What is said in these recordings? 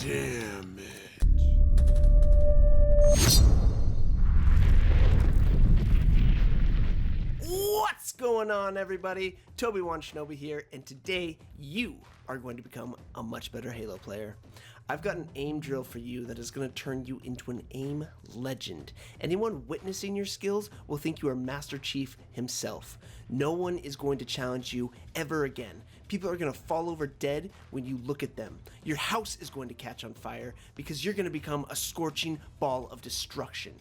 Damn it. What's going on, everybody? Toby1 Shinobi here, and today you are going to become a much better Halo player. I've got an aim drill for you that is going to turn you into an aim legend. Anyone witnessing your skills will think you are Master Chief himself. No one is going to challenge you ever again. People are going to fall over dead when you look at them. Your house is going to catch on fire because you're going to become a scorching ball of destruction.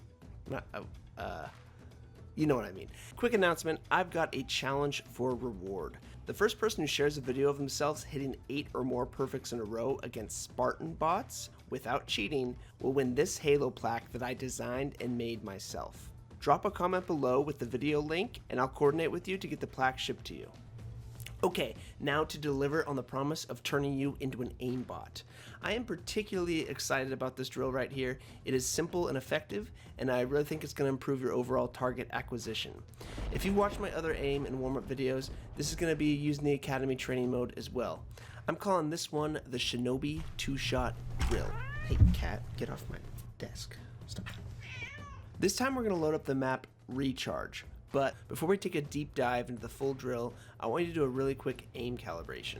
You know what I mean. Quick announcement, I've got a challenge for reward. The first person who shares a video of themselves hitting 8 or more perfects in a row against Spartan bots without cheating will win this Halo plaque that I designed and made myself. Drop a comment below with the video link and I'll coordinate with you to get the plaque shipped to you. Okay, now to deliver on the promise of turning you into an aimbot. I am particularly excited about this drill right here. It is simple and effective, and I really think it's going to improve your overall target acquisition. If you've watched my other aim and warm-up videos, this is going to be used in the Academy training mode as well. I'm calling this one the Shinobi 2-shot drill. Hey cat, get off my desk. Stop. This time we're going to load up the map Recharge. But before we take a deep dive into the full drill, I want you to do a really quick aim calibration.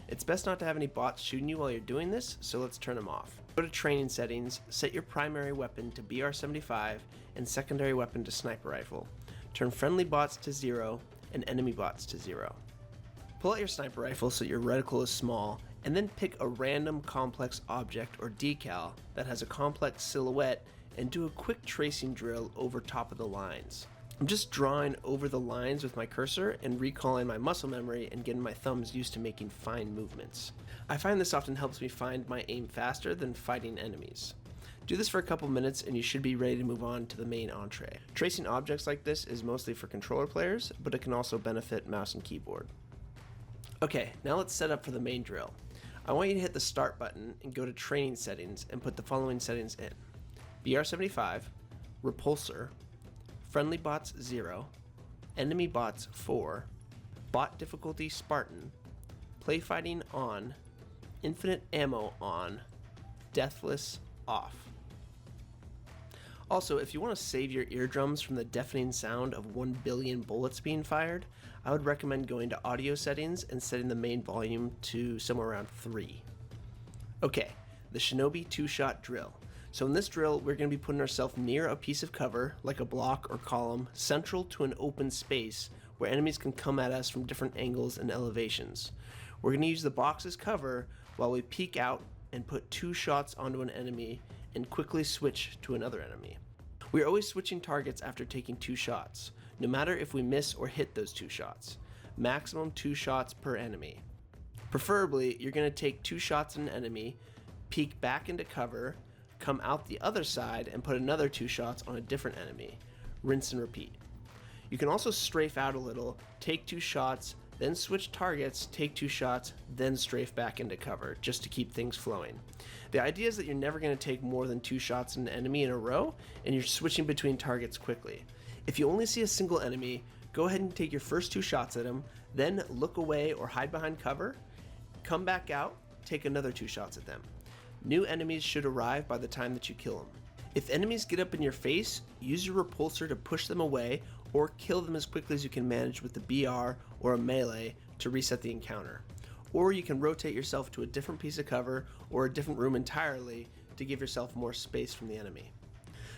It's best not to have any bots shooting you while you're doing this, so let's turn them off. Go to training settings, set your primary weapon to BR75 and secondary weapon to sniper rifle. Turn friendly bots to 0 and enemy bots to 0. Pull out your sniper rifle so your reticle is small, and then pick a random complex object or decal that has a complex silhouette and do a quick tracing drill over top of the lines. I'm just drawing over the lines with my cursor and recalling my muscle memory and getting my thumbs used to making fine movements. I find this often helps me find my aim faster than fighting enemies. Do this for a couple minutes and you should be ready to move on to the main entree. Tracing objects like this is mostly for controller players, but it can also benefit mouse and keyboard. Okay, now let's set up for the main drill. I want you to hit the start button and go to training settings and put the following settings in. BR75, repulsor, friendly bots 0, enemy bots 4, bot difficulty Spartan, play fighting on, infinite ammo on, deathless off. Also, if you want to save your eardrums from the deafening sound of 1 billion bullets being fired, I would recommend going to audio settings and setting the main volume to somewhere around 3. Okay, the Shinobi 2-shot drill. So in this drill, we're going to be putting ourselves near a piece of cover, like a block or column, central to an open space where enemies can come at us from different angles and elevations. We're going to use the box as cover while we peek out and put 2 shots onto an enemy and quickly switch to another enemy. We are always switching targets after taking 2 shots, no matter if we miss or hit those 2 shots. Maximum 2 shots per enemy. Preferably, you're going to take 2 shots at an enemy, peek back into cover, come out the other side and put another 2 shots on a different enemy. Rinse and repeat. You can also strafe out a little, take 2 shots, then switch targets, take 2 shots, then strafe back into cover, just to keep things flowing. The idea is that you're never going to take more than 2 shots at an enemy in a row, and you're switching between targets quickly. If you only see a single enemy, go ahead and take your first 2 shots at him, then look away or hide behind cover, come back out, take another 2 shots at them. New enemies should arrive by the time that you kill them. If enemies get up in your face, use your repulsor to push them away or kill them as quickly as you can manage with the BR or a melee to reset the encounter. Or you can rotate yourself to a different piece of cover or a different room entirely to give yourself more space from the enemy.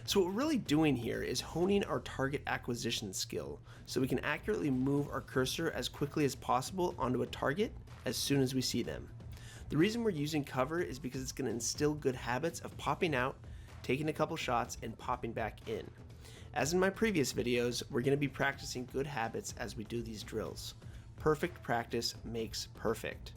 So what we're really doing here is honing our target acquisition skill so we can accurately move our cursor as quickly as possible onto a target as soon as we see them. The reason we're using cover is because it's going to instill good habits of popping out, taking a couple shots, and popping back in. As in my previous videos, we're going to be practicing good habits as we do these drills. Perfect practice makes perfect.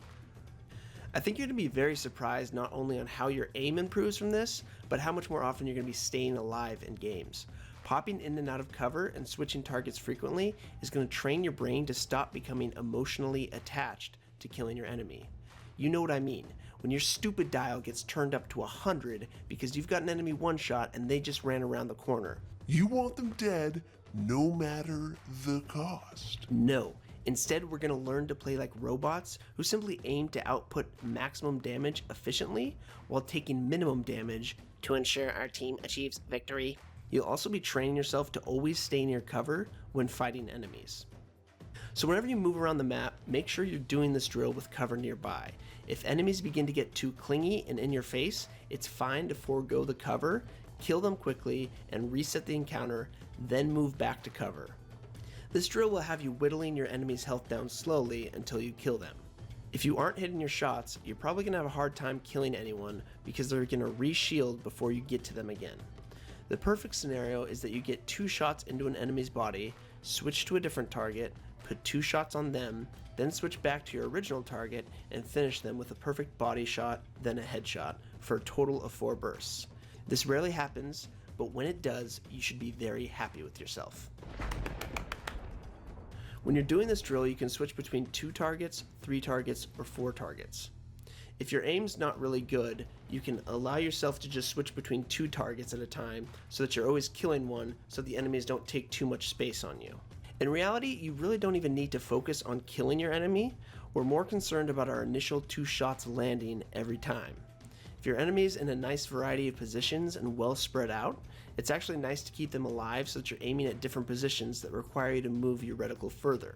I think you're going to be very surprised not only on how your aim improves from this, but how much more often you're going to be staying alive in games. Popping in and out of cover and switching targets frequently is going to train your brain to stop becoming emotionally attached to killing your enemy. You know what I mean, when your stupid dial gets turned up to 100 because you've got an enemy one-shot and they just ran around the corner. You want them dead no matter the cost. No, Instead, we're going to learn to play like robots who simply aim to output maximum damage efficiently while taking minimum damage to ensure our team achieves victory. You'll also be training yourself to always stay near cover when fighting enemies. So whenever you move around the map, make sure you're doing this drill with cover nearby. If enemies begin to get too clingy and in your face, it's fine to forego the cover, kill them quickly, and reset the encounter, then move back to cover. This drill will have you whittling your enemy's health down slowly until you kill them. If you aren't hitting your shots, you're probably going to have a hard time killing anyone because they're going to re-shield before you get to them again. The perfect scenario is that you get 2 shots into an enemy's body, switch to a different target, put 2 shots on them, then switch back to your original target and finish them with a perfect body shot, then a headshot, for a total of 4 bursts. This rarely happens, but when it does, you should be very happy with yourself. When you're doing this drill, you can switch between 2 targets, 3 targets, or 4 targets. If your aim's not really good, you can allow yourself to just switch between 2 targets at a time so that you're always killing one so the enemies don't take too much space on you. In reality, you really don't even need to focus on killing your enemy. We're more concerned about our initial 2 shots landing every time. If your enemy's in a nice variety of positions and well spread out, it's actually nice to keep them alive so that you're aiming at different positions that require you to move your reticle further.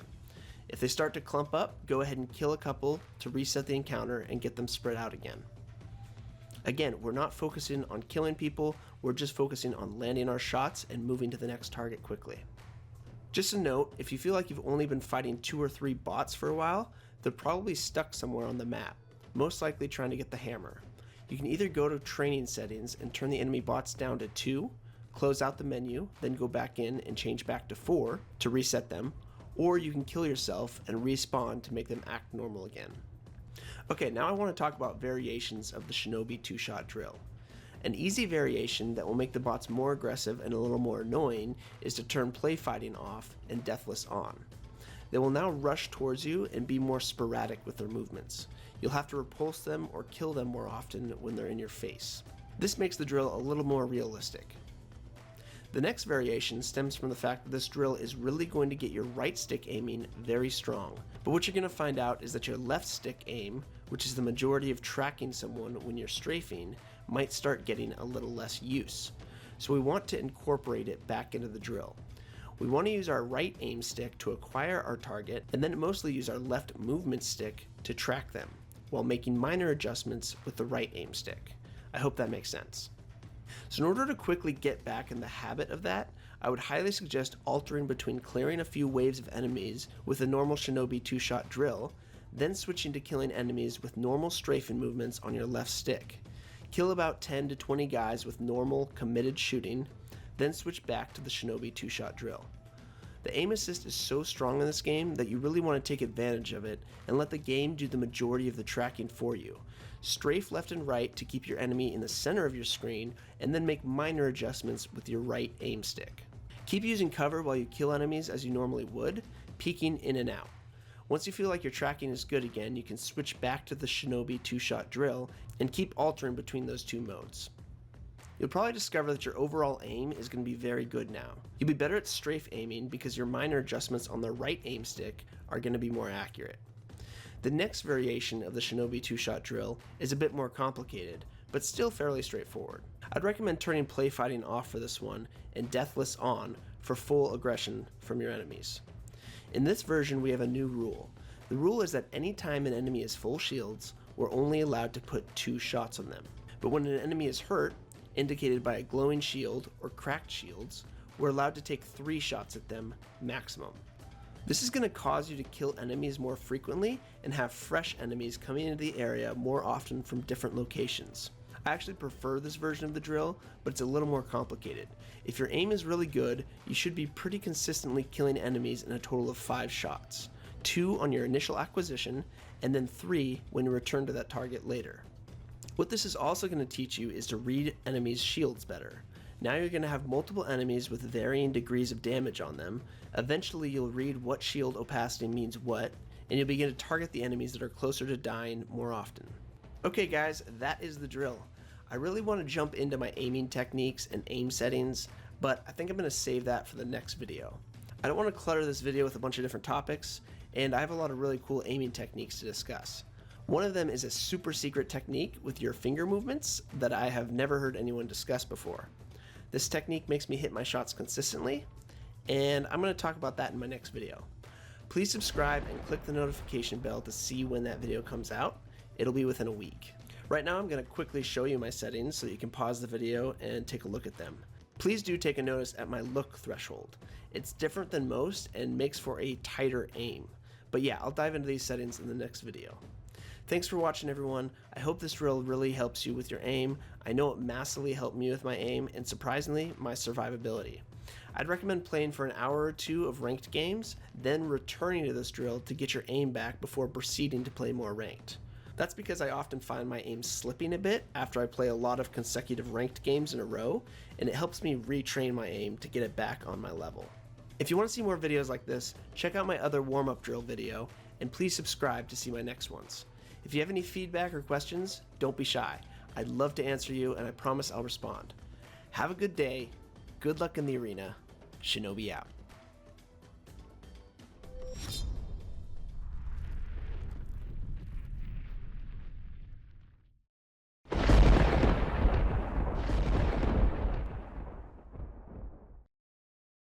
If they start to clump up, go ahead and kill a couple to reset the encounter and get them spread out again. Again, we're not focusing on killing people, we're just focusing on landing our shots and moving to the next target quickly. Just a note, if you feel like you've only been fighting 2 or 3 bots for a while, they're probably stuck somewhere on the map, most likely trying to get the hammer. You can either go to training settings and turn the enemy bots down to 2, close out the menu, then go back in and change back to 4 to reset them, or you can kill yourself and respawn to make them act normal again. Okay, now I want to talk about variations of the Shinobi 2-shot drill. An easy variation that will make the bots more aggressive and a little more annoying is to turn play fighting off and deathless on. They will now rush towards you and be more sporadic with their movements. You'll have to repulse them or kill them more often when they're in your face. This makes the drill a little more realistic. The next variation stems from the fact that this drill is really going to get your right stick aiming very strong. But what you're going to find out is that your left stick aim, which is the majority of tracking someone when you're strafing, might start getting a little less use. So we want to incorporate it back into the drill. We want to use our right aim stick to acquire our target, and then mostly use our left movement stick to track them, while making minor adjustments with the right aim stick. I hope that makes sense. So in order to quickly get back in the habit of that, I would highly suggest altering between clearing a few waves of enemies with a normal Shinobi 2-shot drill, then switching to killing enemies with normal strafing movements on your left stick. Kill about 10 to 20 guys with normal, committed shooting, then switch back to the Shinobi 2-shot drill. The aim assist is so strong in this game that you really want to take advantage of it and let the game do the majority of the tracking for you. Strafe left and right to keep your enemy in the center of your screen, and then make minor adjustments with your right aim stick. Keep using cover while you kill enemies as you normally would, peeking in and out. Once you feel like your tracking is good again, you can switch back to the Shinobi 2-shot drill and keep altering between those 2 modes. You'll probably discover that your overall aim is going to be very good now. You'll be better at strafe aiming because your minor adjustments on the right aim stick are going to be more accurate. The next variation of the Shinobi 2-shot drill is a bit more complicated, but still fairly straightforward. I'd recommend turning play fighting off for this one and deathless on for full aggression from your enemies. In this version, we have a new rule. The rule is that anytime an enemy is full shields, we're only allowed to put 2 shots on them. But when an enemy is hurt, indicated by a glowing shield or cracked shields, we're allowed to take 3 shots at them maximum. This is going to cause you to kill enemies more frequently and have fresh enemies coming into the area more often from different locations. I actually prefer this version of the drill, but it's a little more complicated. If your aim is really good, you should be pretty consistently killing enemies in a total of 5 shots. 2 on your initial acquisition, and then 3 when you return to that target later. What this is also going to teach you is to read enemies' shields better. Now you're going to have multiple enemies with varying degrees of damage on them. Eventually you'll read what shield opacity means what, and you'll begin to target the enemies that are closer to dying more often. Okay guys, that is the drill. I really want to jump into my aiming techniques and aim settings, but I think I'm going to save that for the next video. I don't want to clutter this video with a bunch of different topics, and I have a lot of really cool aiming techniques to discuss. One of them is a super secret technique with your finger movements that I have never heard anyone discuss before. This technique makes me hit my shots consistently, and I'm going to talk about that in my next video. Please subscribe and click the notification bell to see when that video comes out. It'll be within a week. Right now I'm going to quickly show you my settings so you can pause the video and take a look at them. Please do take a notice at my look threshold. It's different than most and makes for a tighter aim. But yeah, I'll dive into these settings in the next video. Thanks for watching, everyone. I hope this drill really helps you with your aim. I know it massively helped me with my aim and surprisingly, my survivability. I'd recommend playing for an hour or two of ranked games, then returning to this drill to get your aim back before proceeding to play more ranked. That's because I often find my aim slipping a bit after I play a lot of consecutive ranked games in a row, and it helps me retrain my aim to get it back on my level. If you want to see more videos like this, check out my other warm-up drill video, and please subscribe to see my next ones. If you have any feedback or questions, don't be shy. I'd love to answer you, and I promise I'll respond. Have a good day, good luck in the arena, Shinobi out.